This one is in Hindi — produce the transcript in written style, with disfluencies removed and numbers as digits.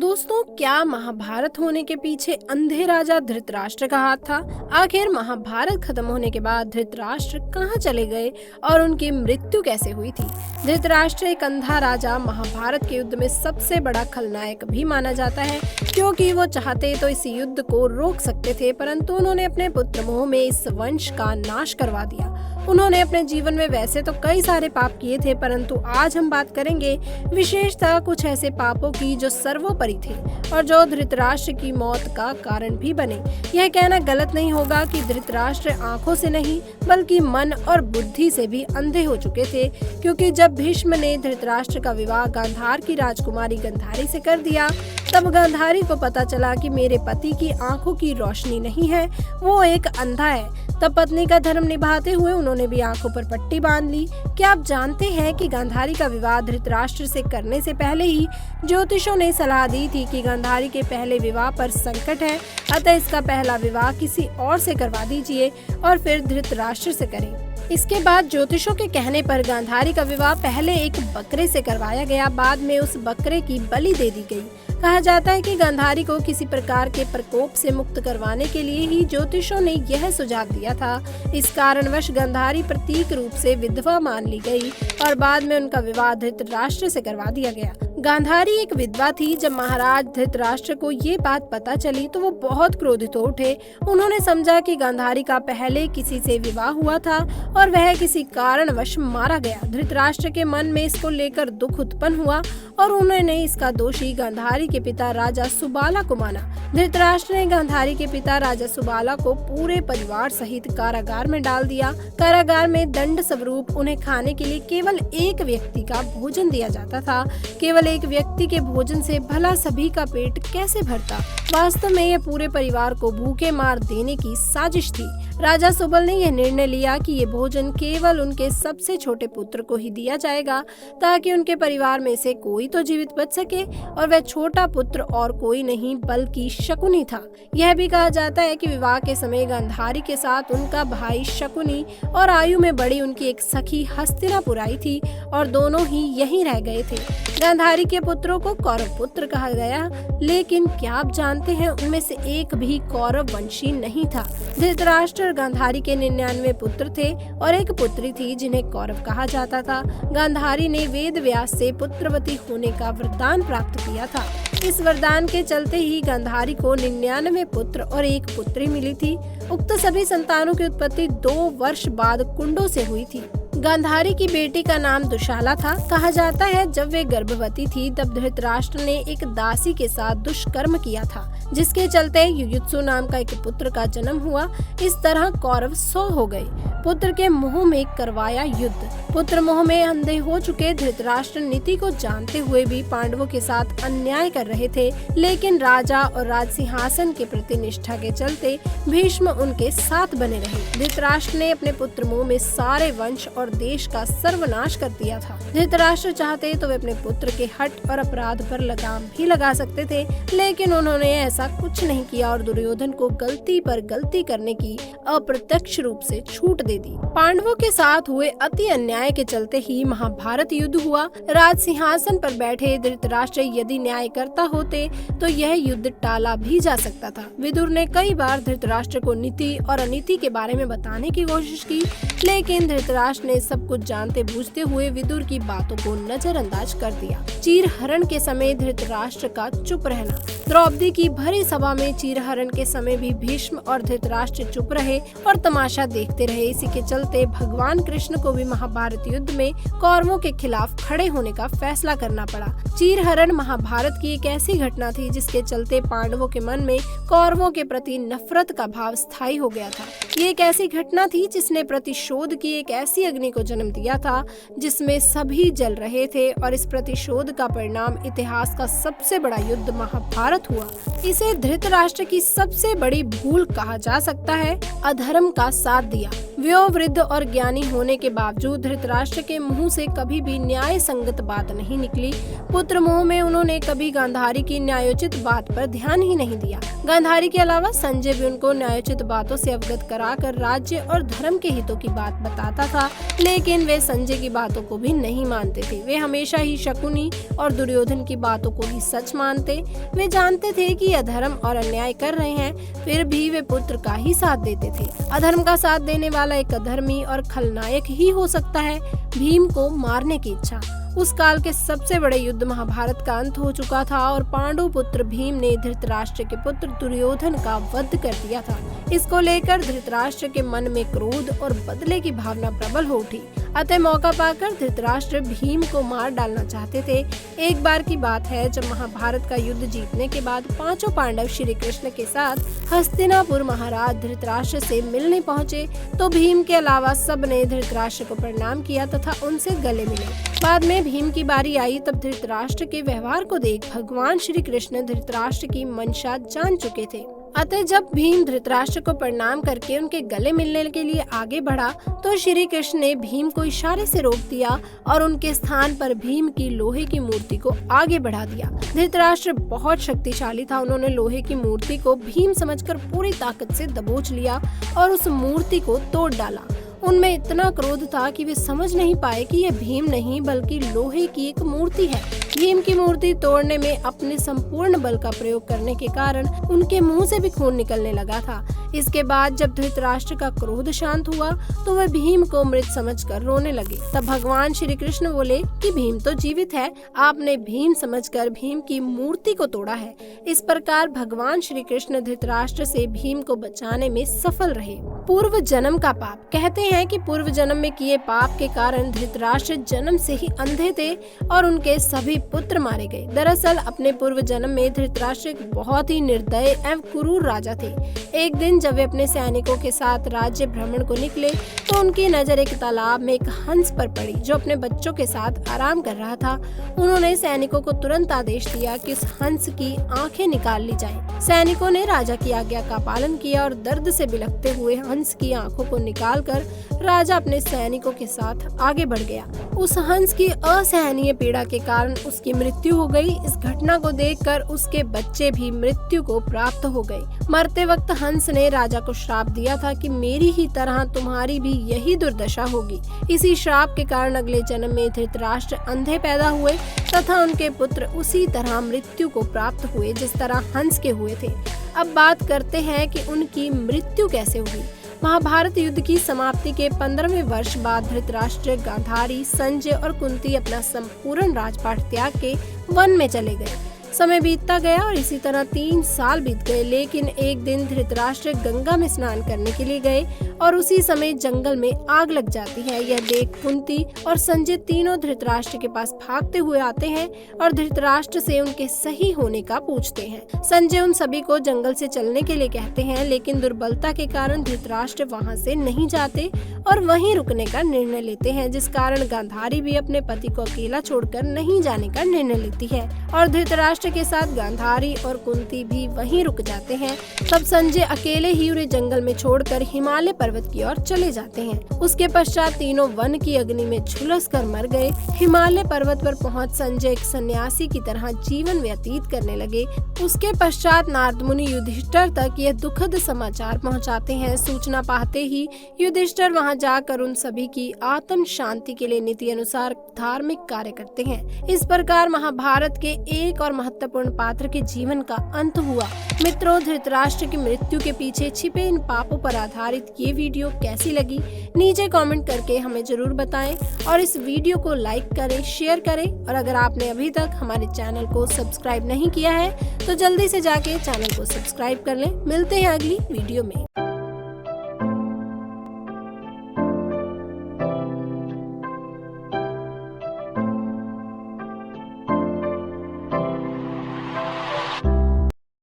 दोस्तों, क्या महाभारत होने के पीछे अंधे राजा धृतराष्ट्र का हाथ था? आखिर महाभारत खत्म होने के बाद धृतराष्ट्र कहाँ चले गए और उनकी मृत्यु कैसे हुई थी? धृतराष्ट्र एक अंधा राजा महाभारत के युद्ध में सबसे बड़ा खलनायक भी माना जाता है, क्योंकि वो चाहते तो इस युद्ध को रोक सकते थे, परंतु उन्होंने अपने पुत्र मोह में इस वंश का नाश करवा दिया। उन्होंने अपने जीवन में वैसे तो कई सारे पाप किए थे, परंतु आज हम बात करेंगे विशेषतः कुछ ऐसे पापों की जो सर्वोपरि थे और जो धृतराष्ट्र की मौत का कारण भी बने। यह कहना गलत नहीं होगा कि धृतराष्ट्र आंखों से नहीं बल्कि मन और बुद्धि से भी अंधे हो चुके थे, क्योंकि जब भीष्म ने धृतराष्ट्र का विवाह गांधार की राजकुमारी गांधारी से कर दिया, तब गांधारी को पता चला कि मेरे पति की आंखों की रोशनी नहीं है, वो एक अंधा है। तब पत्नी का धर्म निभाते हुए उन्होंने भी आंखों पर पट्टी बांध ली। क्या आप जानते हैं कि गांधारी का विवाह धृतराष्ट्र से करने से पहले ही ज्योतिषों ने सलाह दी थी कि गांधारी के पहले विवाह पर संकट है, अतः इसका पहला विवाह किसी और से करवा दीजिए और फिर धृतराष्ट्र से करें। इसके बाद ज्योतिषों के कहने पर गांधारी का विवाह पहले एक बकरे से करवाया गया, बाद में उस बकरे की बलि दे दी गई। कहा जाता है कि गांधारी को किसी प्रकार के प्रकोप से मुक्त करवाने के लिए ही ज्योतिषों ने यह सुझाव दिया था। इस कारणवश गांधारी प्रतीक रूप से विधवा मान ली गई और बाद में उनका विवाह धृतराष्ट्र से करवा दिया गया। गांधारी एक विधवा थी। जब महाराज धृतराष्ट्र को ये बात पता चली तो वो बहुत क्रोधित हो उठे। उन्होंने समझा कि गांधारी का पहले किसी से विवाह हुआ था और वह किसी कारणवश मारा गया। धृतराष्ट्र के मन में इसको लेकर दुख उत्पन्न हुआ और उन्होंने इसका दोषी गांधारी के पिता राजा सुबाला को माना। धृतराष्ट्र ने गांधारी के पिता राजा सुबाला को पूरे परिवार सहित कारागार में डाल दिया। कारागार में दंड स्वरूप उन्हें खाने के लिए केवल एक व्यक्ति का भोजन दिया जाता था। केवल एक व्यक्ति के भोजन से भला सभी का पेट कैसे भरता? वास्तव में यह पूरे परिवार को भूखे मार देने की साजिश थी। राजा सुबल ने यह निर्णय लिया कि ये भोजन केवल उनके सबसे छोटे पुत्र को ही दिया जाएगा, ताकि उनके परिवार में से कोई तो जीवित बच सके, और वह छोटा पुत्र और कोई नहीं बल्कि शकुनी था। यह भी कहा जाता है कि विवाह के समय गांधारी के साथ उनका भाई शकुनी और आयु में बड़ी उनकी एक सखी हस्तिनापुर आई थी और दोनों ही यहीं रह गए थे। गांधारी के पुत्रों को कौरव पुत्र कहा गया, लेकिन क्या आप जानते हैं उनमें से एक भी कौरव वंशी नहीं था। धृतराष्ट्र और गांधारी के 99 पुत्र थे और एक पुत्री थी जिन्हें कौरव कहा जाता था। गांधारी ने वेद व्यास से पुत्रवती होने का वरदान प्राप्त किया था। इस वरदान के चलते ही गांधारी को 99 पुत्र और एक पुत्री मिली थी। उक्त सभी संतानों की उत्पत्ति 2 वर्ष बाद कुंडों से हुई थी। गांधारी की बेटी का नाम दुशाला था। कहा जाता है जब वे गर्भवती थी तब धृतराष्ट्र ने एक दासी के साथ दुष्कर्म किया था, जिसके चलते युयुत्सु नाम का एक पुत्र का जन्म हुआ। इस तरह कौरव 100 हो गए। पुत्र के मोह में करवाया युद्ध। पुत्र मोह में अंधे हो चुके धृतराष्ट्र नीति को जानते हुए भी पांडवों के साथ अन्याय कर रहे थे, लेकिन राजा और राजसिंहासन के प्रति निष्ठा के चलते भीष्म उनके साथ बने रहे। धृतराष्ट्र ने अपने पुत्र मोह में सारे वंश और देश का सर्वनाश कर दिया था। धृतराष्ट्र चाहते तो वे अपने पुत्र के हठ और अपराध पर लगाम भी लगा सकते थे, लेकिन उन्होंने ऐसा कुछ नहीं किया और दुर्योधन को गलती पर गलती करने की अप्रत्यक्ष रूप से छूट दे दी। पांडवों के साथ हुए अति अन्याय के चलते ही महाभारत युद्ध हुआ। राज सिंहासन पर बैठे धृतराष्ट्र यदि न्याय करता होते तो यह युद्ध टाला भी जा सकता था। विदुर ने कई बार धृतराष्ट्र को नीति और अनीति के बारे में बताने की कोशिश की, लेकिन धृतराष्ट्र ने सब कुछ जानते बूझते हुए विदुर की बातों को नजरअंदाज कर दिया। चीरहरण के समय धृतराष्ट्र का चुप रहना। द्रौपदी की भरी सभा में चीरहरण के समय भी भीष्म और धृतराष्ट्र चुप रहे और तमाशा देखते रहे। इसी के चलते भगवान कृष्ण को भी महाभारत युद्ध में कौरवों के खिलाफ खड़े होने का फैसला करना पड़ा। चीरहरण महाभारत की एक ऐसी घटना थी जिसके चलते पांडवों के मन में कौरवों के प्रति नफरत का भाव स्थायी हो गया था। ये एक ऐसी घटना थी जिसने प्रतिशोध की एक ऐसी अग्नि को जन्म दिया था जिसमें सभी जल रहे थे, और इस प्रतिशोध का परिणाम इतिहास का सबसे बड़ा युद्ध महाभारत हुआ। इसे धृतराष्ट्र की सबसे बड़ी भूल कहा जा सकता है। अधर्म का साथ दिया। वयोवृद्ध और ज्ञानी होने के बावजूद धृतराष्ट्र के मुंह से कभी भी न्याय संगत बात नहीं निकली। पुत्र मोह में उन्होंने कभी गांधारी की न्यायोचित बात पर ध्यान ही नहीं दिया। गांधारी के अलावा संजय भी उनको न्यायोचित बातों से अवगत कराकर राज्य और धर्म के हितों की बात बताता था, लेकिन वे संजय की बातों को भी नहीं मानते थे। वे हमेशा ही शकुनी और दुर्योधन की बातों को ही सच मानते। वे जानते थे कि अधर्म और अन्याय कर रहे हैं, फिर भी वे पुत्र का ही साथ देते थे। अधर्म का साथ देने वाला एक अधर्मी और खलनायक ही हो सकता है। भीम को मारने की इच्छा। उस काल के सबसे बड़े युद्ध महाभारत का अंत हो चुका था और पांडु पुत्र भीम ने धृतराष्ट्र के पुत्र दुर्योधन का वध कर दिया था। इसको लेकर धृतराष्ट्र के मन में क्रोध और बदले की भावना प्रबल हो उठी। अतः मौका पाकर धृतराष्ट्र भीम को मार डालना चाहते थे। एक बार की बात है जब महाभारत का युद्ध जीतने के बाद पांचों पांडव श्री कृष्ण के साथ हस्तिनापुर महाराज धृतराष्ट्र से मिलने पहुंचे, तो भीम के अलावा सब ने धृतराष्ट्र को प्रणाम किया तथा उनसे गले मिले। बाद में भीम की बारी आई, तब धृतराष्ट्र के व्यवहार को देख भगवान श्री कृष्ण धृतराष्ट्र की मंशा जान चुके थे। अतः जब भीम धृतराष्ट्र को प्रणाम करके उनके गले मिलने के लिए आगे बढ़ा, तो श्री कृष्ण ने भीम को इशारे से रोक दिया और उनके स्थान पर भीम की लोहे की मूर्ति को आगे बढ़ा दिया। धृतराष्ट्र बहुत शक्तिशाली था। उन्होंने लोहे की मूर्ति को भीम समझकर पूरी ताकत से दबोच लिया और उस मूर्ति को तोड़ डाला। उनमें इतना क्रोध था कि वे समझ नहीं पाए कि यह भीम नहीं बल्कि लोहे की एक मूर्ति है। भीम की मूर्ति तोड़ने में अपने संपूर्ण बल का प्रयोग करने के कारण उनके मुंह से भी खून निकलने लगा था। इसके बाद जब धृतराष्ट्र का क्रोध शांत हुआ, तो वह भीम को मृत समझकर रोने लगे। तब भगवान श्री कृष्ण बोले कि भीम तो जीवित है, आपने भीम समझकर भीम की मूर्ति को तोड़ा है। इस प्रकार भगवान श्री कृष्ण धृतराष्ट्र से भीम को बचाने में सफल रहे। पूर्व जन्म का पाप। कहते हैं कि पूर्व जन्म में किए पाप के कारण धृतराष्ट्र जन्म से ही अंधे थे और उनके सभी पुत्र मारे गए। दरअसल अपने पूर्व जन्म में धृतराष्ट्र एक बहुत ही निर्दयी एवं क्रूर राजा थे। एक दिन जब वे अपने सैनिकों के साथ राज्य भ्रमण को निकले, तो उनकी नजर एक तालाब में एक हंस पर पड़ी जो अपने बच्चों के साथ आराम कर रहा था। उन्होंने सैनिकों को तुरंत आदेश दिया कि उस हंस की आंखें निकाल ली जाएं। सैनिकों ने राजा की आज्ञा का पालन किया और दर्द से बिलखते हुए हंस की आंखों को निकालकर राजा अपने सैनिकों के साथ आगे बढ़ गया। उस हंस की असहनीय पीड़ा के कारण उसकी मृत्यु हो गई। इस घटना को देखकर उसके बच्चे भी मृत्यु को प्राप्त हो गए। मरते वक्त हंस ने राजा को श्राप दिया था कि मेरी ही तरह तुम्हारी भी यही दुर्दशा होगी। इसी श्राप के कारण अगले जन्म में धृतराष्ट्र अंधे पैदा हुए तथा उनके पुत्र उसी तरह मृत्यु को प्राप्त हुए जिस तरह हंस के हुए थे। अब बात करते हैं कि उनकी मृत्यु कैसे हुई। महाभारत युद्ध की समाप्ति के 15वें वर्ष बाद धृतराष्ट्र, गांधारी, संजय और कुंती अपना संपूर्ण राजपाट त्याग के वन में चले गए। समय बीतता गया और इसी तरह 3 साल बीत गए, लेकिन एक दिन धृतराष्ट्र गंगा में स्नान करने के लिए गए और उसी समय जंगल में आग लग जाती है। यह देख कुंती और संजय तीनों धृतराष्ट्र के पास भागते हुए आते हैं और धृतराष्ट्र से उनके सही होने का पूछते हैं। संजय उन सभी को जंगल से चलने के लिए कहते हैं, लेकिन दुर्बलता के कारण धृतराष्ट्र वहां से नहीं जाते और वहीं रुकने का निर्णय लेते हैं, जिस कारण गांधारी भी अपने पति को अकेला छोड़कर नहीं जाने का निर्णय लेती है और धृतराष्ट्र के साथ गांधारी और कुंती भी वहीं रुक जाते हैं। तब संजय अकेले ही उन्हें जंगल में छोड़कर हिमालय पर्वत की ओर चले जाते हैं। उसके पश्चात तीनों वन की अग्नि में झुलस कर मर गए। हिमालय पर्वत पर पहुंच संजय एक सन्यासी की तरह जीवन व्यतीत करने लगे। उसके पश्चात नारद मुनि युधिष्ठिर तक यह दुखद समाचार पहुंचाते हैं। सूचना पाते ही युधिष्ठिर वहां जाकर उन सभी की आत्म शांति के लिए नीति अनुसार धार्मिक कार्य करते हैं। इस प्रकार महाभारत के एक और महत्वपूर्ण पात्र के जीवन का अंत हुआ। मित्रों, धृतराष्ट्र की मृत्यु के पीछे छिपे इन पापों पर आधारित ये वीडियो कैसी लगी, नीचे कमेंट करके हमें जरूर बताएं और इस वीडियो को लाइक करें, शेयर करें और अगर आपने अभी तक हमारे चैनल को सब्सक्राइब नहीं किया है तो जल्दी से जाके चैनल को सब्सक्राइब कर लें। मिलते हैं अगली वीडियो में।